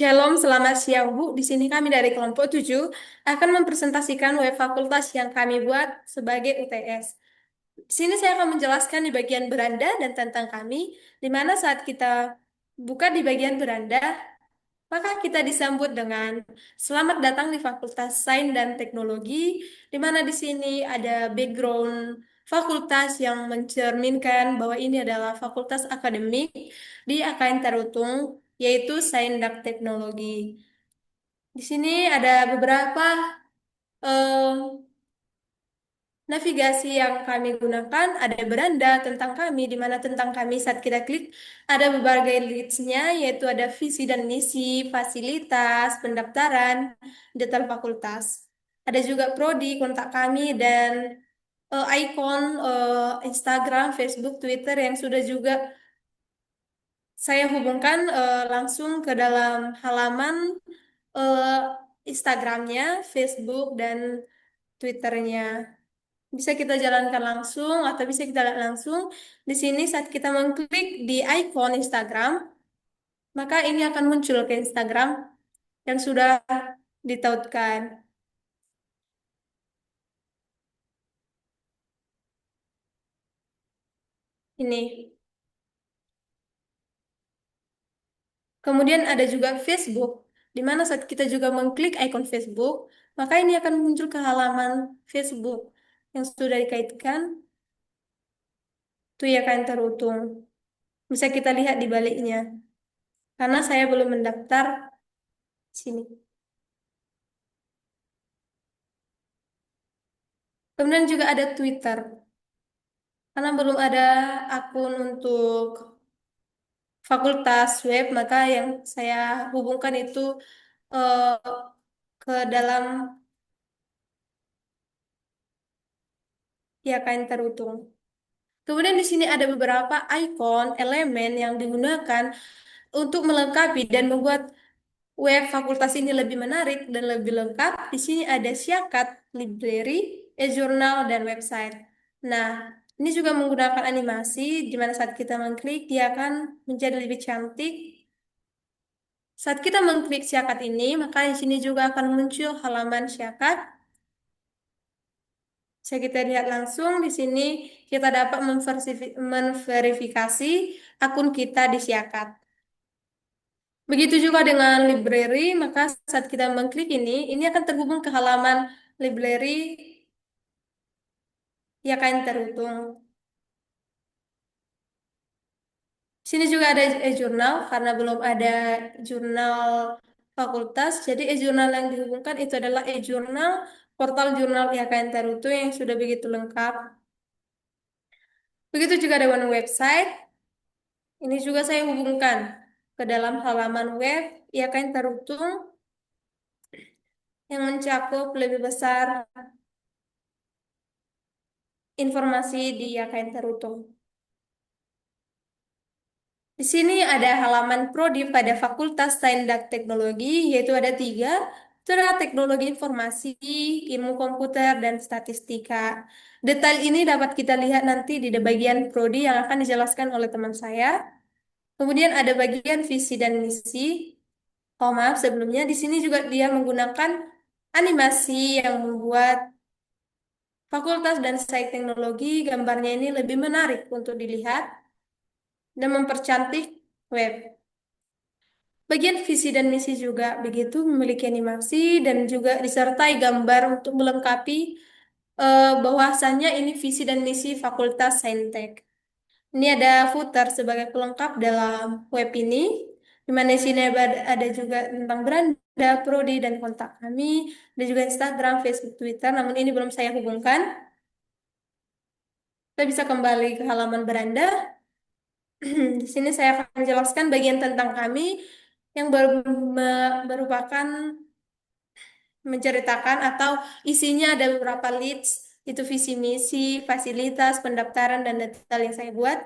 Shalom, selamat siang Bu. Di sini kami dari kelompok 7 akan mempresentasikan web fakultas yang kami buat sebagai UTS. Di sini saya akan menjelaskan di bagian beranda dan tentang kami, di mana saat kita buka di bagian beranda, maka kita disambut dengan selamat datang di Fakultas Sains dan Teknologi, di mana di sini ada background fakultas yang mencerminkan bahwa ini adalah fakultas akademik di AKN Tarutung, yaitu Sains dan Teknologi. Di sini ada beberapa eh, navigasi yang kami gunakan, ada beranda tentang kami, di mana tentang kami saat kita klik ada berbagai leads-nya, yaitu ada visi dan misi, fasilitas, pendaftaran, detail fakultas. Ada juga prodi, kontak kami, dan ikon Instagram, Facebook, Twitter yang sudah juga saya hubungkan langsung ke dalam halaman eh, Instagramnya, Facebook, dan Twitternya. Bisa kita jalankan langsung atau bisa kita lihat langsung. Di sini saat kita mengklik di icon Instagram, maka ini akan muncul ke Instagram yang sudah ditautkan. Ini. Kemudian ada juga Facebook, di mana saat kita juga mengklik icon Facebook, maka ini akan muncul ke halaman Facebook yang sudah dikaitkan. Itu ya kan terhitung. Bisa kita lihat di baliknya. Karena saya belum mendaftar sini. Kemudian juga ada Twitter. Karena belum ada akun untuk fakultas web, maka yang saya hubungkan itu eh, ke dalam ya kain terhitung. Kemudian di sini ada beberapa ikon, elemen yang digunakan untuk melengkapi dan membuat web fakultas ini lebih menarik dan lebih lengkap. Di sini ada syakat, library, e-jurnal, dan website. Nah, ini juga menggunakan animasi, di mana saat kita mengklik, dia akan menjadi lebih cantik. Saat kita mengklik syakat ini, maka di sini juga akan muncul halaman syakat. Bisa kita lihat langsung di sini, kita dapat memverifikasi akun kita di syakat. Begitu juga dengan library, maka saat kita mengklik ini akan terhubung ke halaman library yang akan terhitung. Sini juga ada e-jurnal, karena belum ada jurnal fakultas, jadi e-jurnal yang dihubungkan itu adalah e-jurnal, portal jurnal IHKN Tarutu yang sudah begitu lengkap. Begitu juga dengan website, ini juga saya hubungkan ke dalam halaman web IHKN Tarutu yang mencakup lebih besar informasi di IHKN Tarutu. Di sini ada halaman prodi pada Fakultas Sains dan Teknologi, yaitu ada tiga. Itu adalah teknologi informasi, ilmu komputer, dan statistika. Detail ini dapat kita lihat nanti di bagian prodi yang akan dijelaskan oleh teman saya. Kemudian ada bagian visi dan misi. Oh maaf, sebelumnya di sini juga dia menggunakan animasi yang membuat Fakultas dan Sains Teknologi gambarnya ini lebih menarik untuk dilihat dan mempercantik web. Bagian visi dan misi juga begitu memiliki animasi dan juga disertai gambar untuk melengkapi bahwasannya ini visi dan misi Fakultas Saintek. Ini ada footer sebagai pelengkap dalam web ini, di mana di sini ada juga tentang beranda, prodi, dan kontak kami, dan juga Instagram, Facebook, Twitter, namun ini belum saya hubungkan. Kita bisa kembali ke halaman beranda. Di sini saya akan menjelaskan bagian tentang kami yang merupakan menceritakan atau isinya ada beberapa leads, itu visi misi, fasilitas, pendaftaran, dan detail yang saya buat.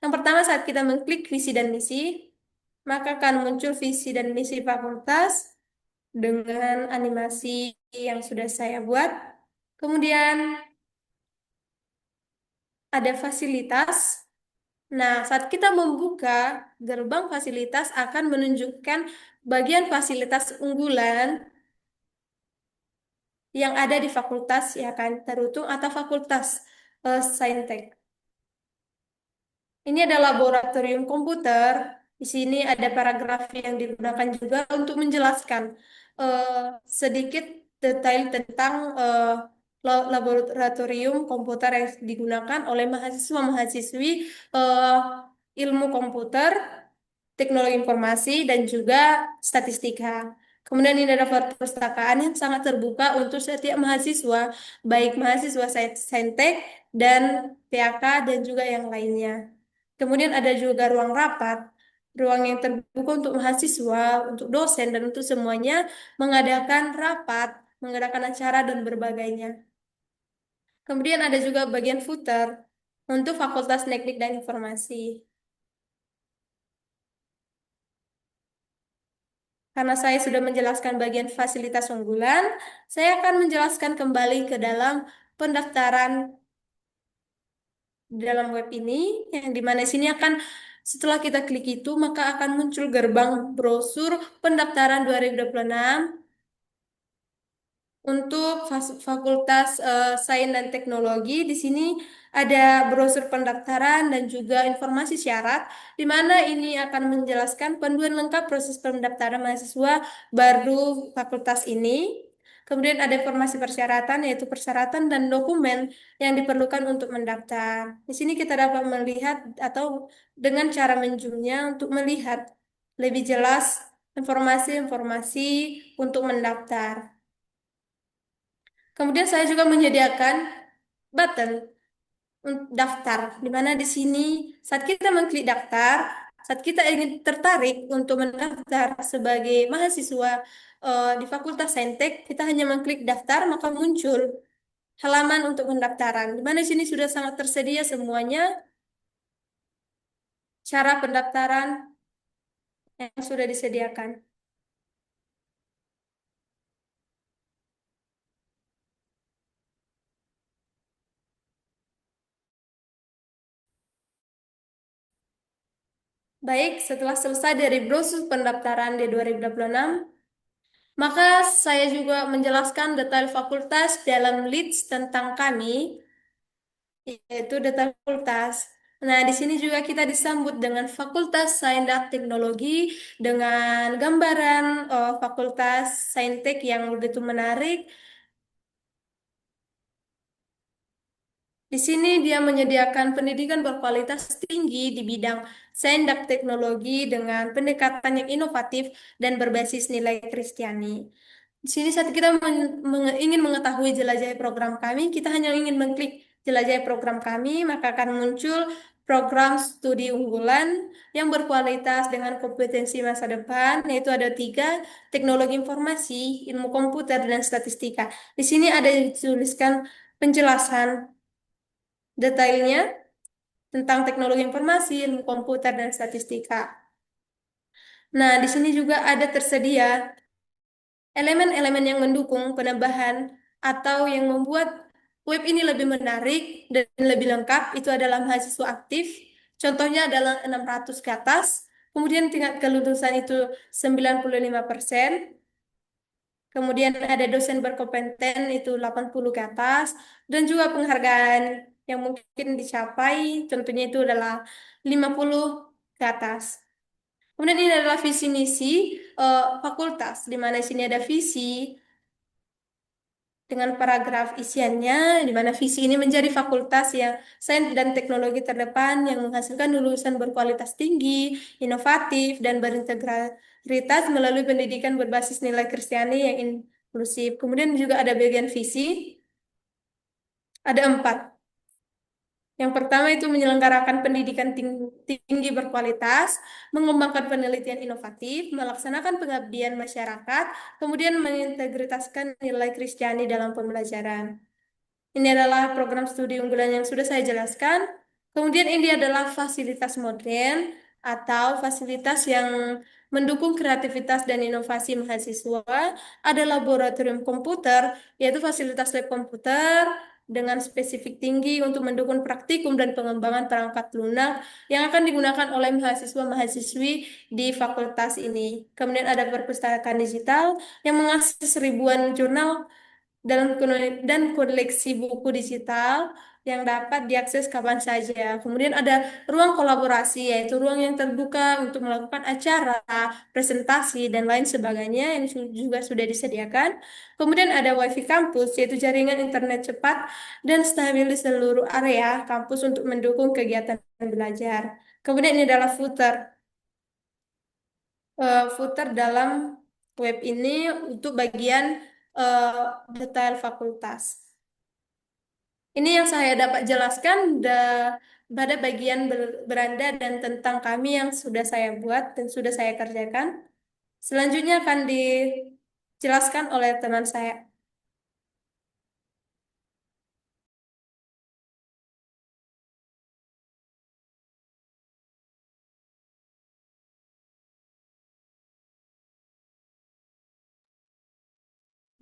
Yang pertama saat kita mengklik visi dan misi, maka akan muncul visi dan misi fakultas dengan animasi yang sudah saya buat. Kemudian ada fasilitas. Nah, saat kita membuka gerbang fasilitas akan menunjukkan bagian fasilitas unggulan yang ada di fakultas, ya kan, terhitung atau fakultas Saintek. Ini ada laboratorium komputer. Di sini ada paragraf yang digunakan juga untuk menjelaskan sedikit detail tentang laboratorium komputer yang digunakan oleh mahasiswa-mahasiswi eh, ilmu komputer, teknologi informasi, dan juga statistika. Kemudian ini ada perpustakaan yang sangat terbuka untuk setiap mahasiswa, baik mahasiswa Saintek dan PAK dan juga yang lainnya. Kemudian ada juga ruang rapat, ruang yang terbuka untuk mahasiswa, untuk dosen, dan untuk semuanya mengadakan rapat, mengadakan acara, dan berbagainya. Kemudian ada juga bagian footer untuk Fakultas Teknik dan Informasi. Karena saya sudah menjelaskan bagian fasilitas unggulan, saya akan menjelaskan kembali ke dalam pendaftaran di dalam web ini, yang di mana sini akan setelah kita klik itu, maka akan muncul gerbang brosur pendaftaran 2026 untuk Fakultas Sains dan Teknologi. Di sini ada brosur pendaftaran dan juga informasi syarat, di mana ini akan menjelaskan panduan lengkap proses pendaftaran mahasiswa baru fakultas ini. Kemudian ada informasi persyaratan, yaitu persyaratan dan dokumen yang diperlukan untuk mendaftar. Di sini kita dapat melihat atau dengan cara menzoomnya untuk melihat lebih jelas informasi-informasi untuk mendaftar. Kemudian saya juga menyediakan button daftar, di mana di sini saat kita mengklik daftar, saat kita ingin tertarik untuk mendaftar sebagai mahasiswa di Fakultas Saintek, kita hanya mengklik daftar, maka muncul halaman untuk pendaftaran, di mana di sini sudah sangat tersedia semuanya, cara pendaftaran yang sudah disediakan. Baik, setelah selesai dari brosur pendaftaran di 2026, maka saya juga menjelaskan detail fakultas dalam leads tentang kami, yaitu detail fakultas. Nah, di sini juga kita disambut dengan Fakultas Sains dan Teknologi dengan gambaran Fakultas Saintek yang begitu menarik. Di sini dia menyediakan pendidikan berkualitas tinggi di bidang sains dan teknologi dengan pendekatan yang inovatif dan berbasis nilai Kristiani. Di sini saat kita ingin mengetahui jelajahi program kami, kita hanya ingin mengklik jelajahi program kami, maka akan muncul program studi unggulan yang berkualitas dengan kompetensi masa depan, yaitu ada tiga, teknologi informasi, ilmu komputer, dan statistika. Di sini ada dituliskan penjelasan detailnya tentang teknologi informasi, ilmu komputer, dan statistika. Nah, di sini juga ada tersedia elemen-elemen yang mendukung penambahan atau yang membuat web ini lebih menarik dan lebih lengkap. Itu adalah mahasiswa aktif. Contohnya adalah 600 ke atas. Kemudian tingkat kelulusan itu 95%. Kemudian ada dosen berkompeten itu 80 ke atas. Dan juga penghargaan yang mungkin dicapai, contohnya itu adalah 50 ke atas. Kemudian ini adalah visi misi fakultas, di mana sini ada visi dengan paragraf isiannya, di mana visi ini menjadi fakultas yang sains dan teknologi terdepan yang menghasilkan lulusan berkualitas tinggi, inovatif, dan berintegritas melalui pendidikan berbasis nilai Kristiani yang inklusif. Kemudian juga ada bagian visi, ada empat. Yang pertama itu menyelenggarakan pendidikan tinggi berkualitas, mengembangkan penelitian inovatif, melaksanakan pengabdian masyarakat, kemudian mengintegritaskan nilai Kristiani dalam pembelajaran. Ini adalah program studi unggulan yang sudah saya jelaskan. Kemudian ini adalah fasilitas modern atau fasilitas yang mendukung kreativitas dan inovasi mahasiswa. Ada laboratorium komputer, yaitu fasilitas lab komputer, dengan spesifik tinggi untuk mendukung praktikum dan pengembangan perangkat lunak yang akan digunakan oleh mahasiswa-mahasiswi di fakultas ini. Kemudian ada perpustakaan digital yang mengakses ribuan jurnal dan koleksi buku digital yang dapat diakses kapan saja. Kemudian ada ruang kolaborasi, yaitu ruang yang terbuka untuk melakukan acara, presentasi, dan lain sebagainya yang juga sudah disediakan. Kemudian ada WiFi kampus, yaitu jaringan internet cepat dan stabil di seluruh area kampus untuk mendukung kegiatan belajar. Kemudian ini adalah footer dalam web ini untuk bagian eh, detail fakultas. Ini yang saya dapat jelaskan pada bagian beranda dan tentang kami yang sudah saya buat dan sudah saya kerjakan. Selanjutnya akan dijelaskan oleh teman saya.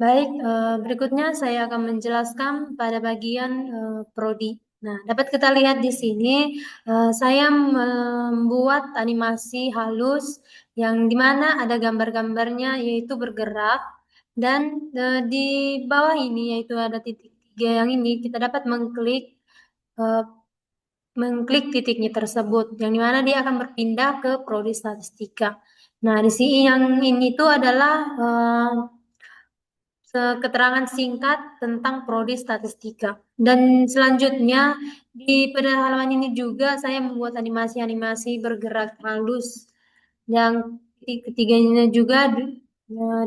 Baik, berikutnya saya akan menjelaskan pada bagian prodi. Nah, dapat kita lihat di sini, saya membuat animasi halus yang dimana ada gambar-gambarnya yaitu bergerak dan di bawah ini yaitu ada titik tiga yang ini kita dapat eh, mengklik titiknya tersebut yang dimana dia akan berpindah ke prodi statistika. Nah, di sini yang ini tuh adalah keterangan singkat tentang prodi statistika. Dan selanjutnya di pada halaman ini juga saya membuat animasi-animasi bergerak halus. Yang ketiganya juga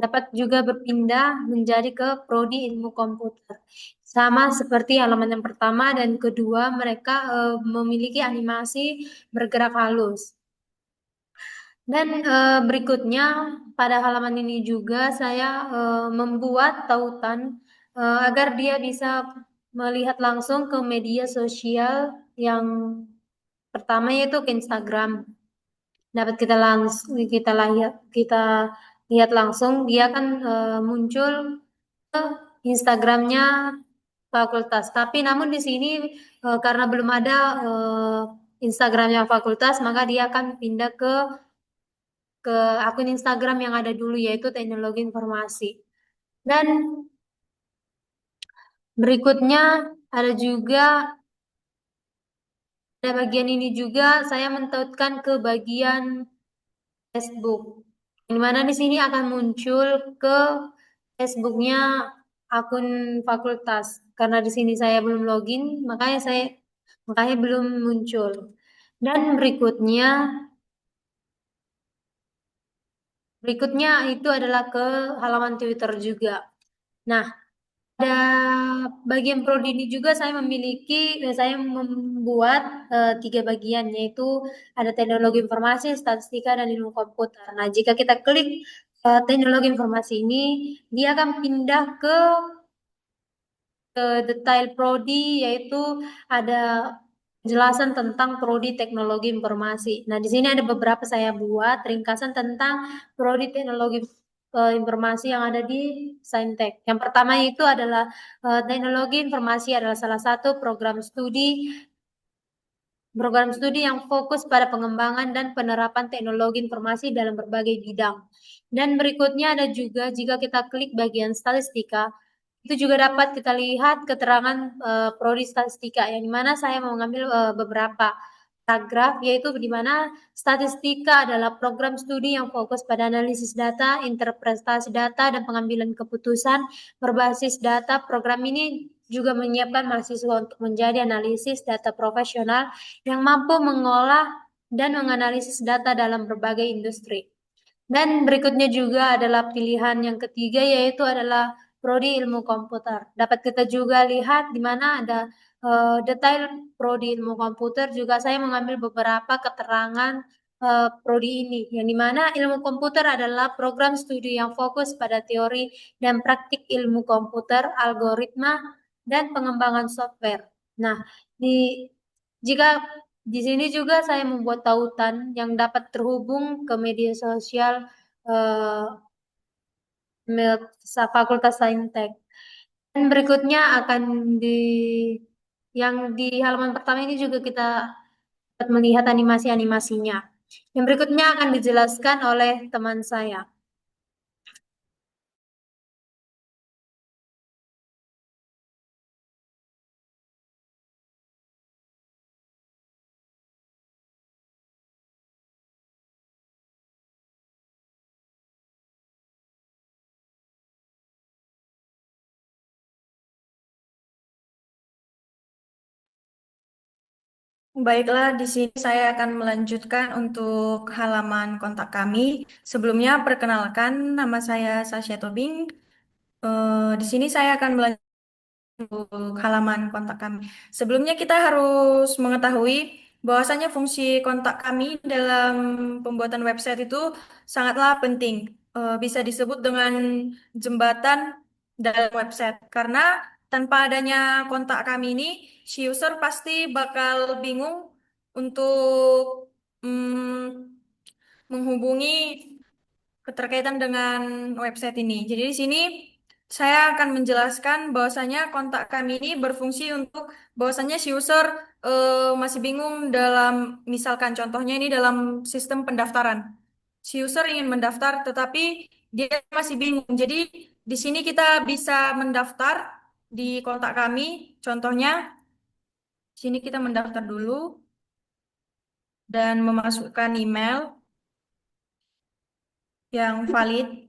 dapat juga berpindah menjadi ke prodi ilmu komputer. Sama seperti halaman yang pertama dan kedua, mereka memiliki animasi bergerak halus. Dan berikutnya pada halaman ini juga saya membuat tautan agar dia bisa melihat langsung ke media sosial yang pertama yaitu ke Instagram. Dapat kita lihat langsung dia akan muncul ke Instagramnya fakultas. Tapi namun di sini karena belum ada Instagramnya fakultas, maka dia akan pindah ke akun Instagram yang ada dulu yaitu teknologi informasi. Dan berikutnya ada juga pada bagian ini juga saya mentautkan ke bagian Facebook. Di mana di sini akan muncul ke Facebooknya akun fakultas. Karena di sini saya belum login, makanya belum muncul. Dan berikutnya itu adalah ke halaman Twitter juga. Nah, pada bagian prodi ini juga saya membuat tiga bagian, yaitu ada teknologi informasi, statistika, dan ilmu komputer. Nah, jika kita klik teknologi informasi ini, dia akan pindah ke detail prodi, yaitu ada penjelasan tentang prodi teknologi informasi. Nah, di sini ada beberapa saya buat ringkasan tentang prodi teknologi informasi yang ada di Saintek. Yang pertama itu adalah teknologi informasi adalah salah satu program studi yang fokus pada pengembangan dan penerapan teknologi informasi dalam berbagai bidang. Dan berikutnya ada juga jika kita klik bagian statistika, itu juga dapat kita lihat keterangan prodi statistika yang dimana saya mau mengambil beberapa paragraf yaitu di mana statistika adalah program studi yang fokus pada analisis data, interpretasi data, dan pengambilan keputusan berbasis data. Program ini juga menyiapkan mahasiswa untuk menjadi analisis data profesional yang mampu mengolah dan menganalisis data dalam berbagai industri. Dan berikutnya juga adalah pilihan yang ketiga yaitu adalah prodi ilmu komputer. Dapat kita juga lihat di mana ada detail prodi ilmu komputer juga saya mengambil beberapa keterangan prodi ini yang dimana ilmu komputer adalah program studi yang fokus pada teori dan praktik ilmu komputer, algoritma, dan pengembangan software. Nah, jika di sini juga saya membuat tautan yang dapat terhubung ke media sosial eh, Fakultas Saintek. Dan berikutnya akan di yang di halaman pertama ini juga kita dapat melihat animasi-animasinya. Yang berikutnya akan dijelaskan oleh teman saya. Baiklah, di sini saya akan melanjutkan untuk halaman kontak kami. Sebelumnya, perkenalkan nama saya Sasha Tobing. Di sini saya akan melanjutkan untuk halaman kontak kami. Sebelumnya kita harus mengetahui bahwasanya fungsi kontak kami dalam pembuatan website itu sangatlah penting. Bisa disebut dengan jembatan dalam website karena tanpa adanya kontak kami ini, si user pasti bakal bingung untuk menghubungi keterkaitan dengan website ini. Jadi di sini saya akan menjelaskan bahwasanya kontak kami ini berfungsi untuk bahwasanya si user masih bingung dalam misalkan contohnya ini dalam sistem pendaftaran. Si user ingin mendaftar tetapi dia masih bingung. Jadi di sini kita bisa mendaftar di kontak kami. Contohnya sini kita mendaftar dulu dan memasukkan email yang valid.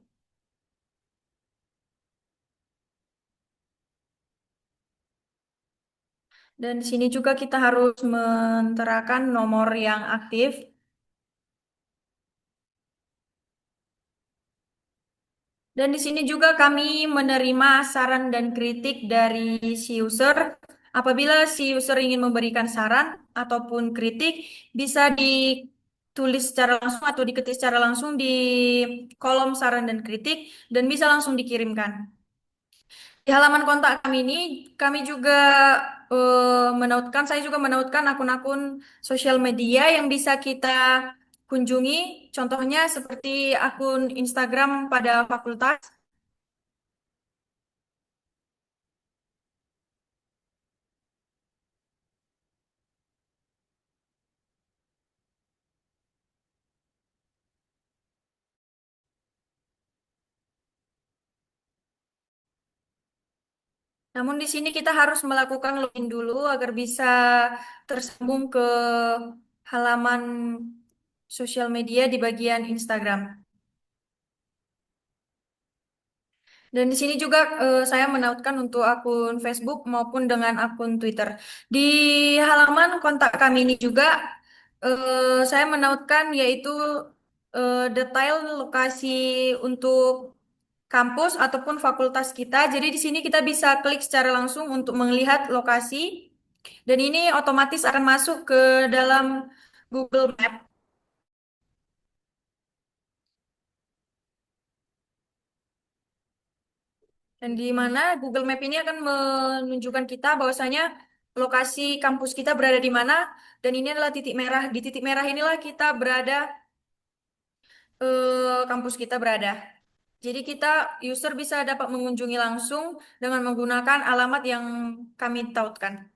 Dan di sini juga kita harus menterakan nomor yang aktif. Dan di sini juga kami menerima saran dan kritik dari si user. Apabila si user ingin memberikan saran ataupun kritik, bisa ditulis secara langsung atau diketik secara langsung di kolom saran dan kritik dan bisa langsung dikirimkan. Di halaman kontak kami ini, kami juga saya juga menautkan akun-akun sosial media yang bisa kita kunjungi. Contohnya seperti akun Instagram pada fakultas. Namun di sini kita harus melakukan login dulu agar bisa tersambung ke halaman sosial media di bagian Instagram. Dan di sini juga saya menautkan untuk akun Facebook maupun dengan akun Twitter. Di halaman kontak kami ini juga saya menautkan yaitu detail lokasi untuk kampus ataupun fakultas kita. Jadi di sini kita bisa klik secara langsung untuk melihat lokasi dan ini otomatis akan masuk ke dalam Google Map. Dan di mana Google Map ini akan menunjukkan kita bahwasanya lokasi kampus kita berada di mana dan ini adalah titik merah. Di titik merah inilah kita berada, kampus kita berada. Jadi kita user bisa dapat mengunjungi langsung dengan menggunakan alamat yang kami tautkan.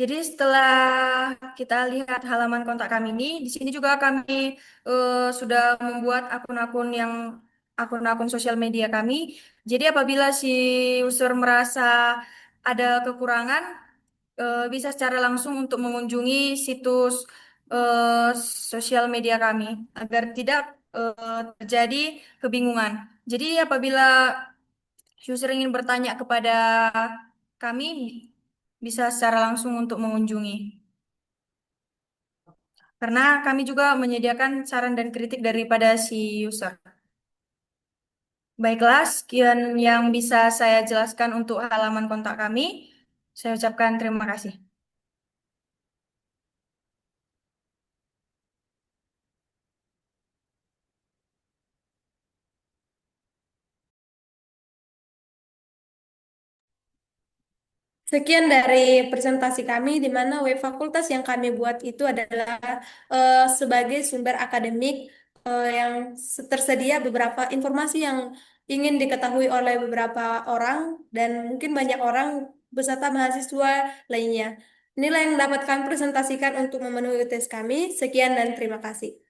Jadi setelah kita lihat halaman kontak kami ini, di sini juga kami sudah membuat akun-akun sosial media kami. Jadi apabila si user merasa ada kekurangan, bisa secara langsung untuk mengunjungi situs eh, sosial media kami agar tidak terjadi kebingungan. Jadi apabila user ingin bertanya kepada kami, bisa secara langsung untuk mengunjungi. Karena kami juga menyediakan saran dan kritik daripada si user. Baiklah, sekian yang bisa saya jelaskan untuk halaman kontak kami. Saya ucapkan terima kasih. Sekian dari presentasi kami, di mana web fakultas yang kami buat itu adalah sebagai sumber akademik yang tersedia beberapa informasi yang ingin diketahui oleh beberapa orang dan mungkin banyak orang beserta mahasiswa lainnya. Inilah yang dapat kami presentasikan untuk memenuhi UTS kami. Sekian dan terima kasih.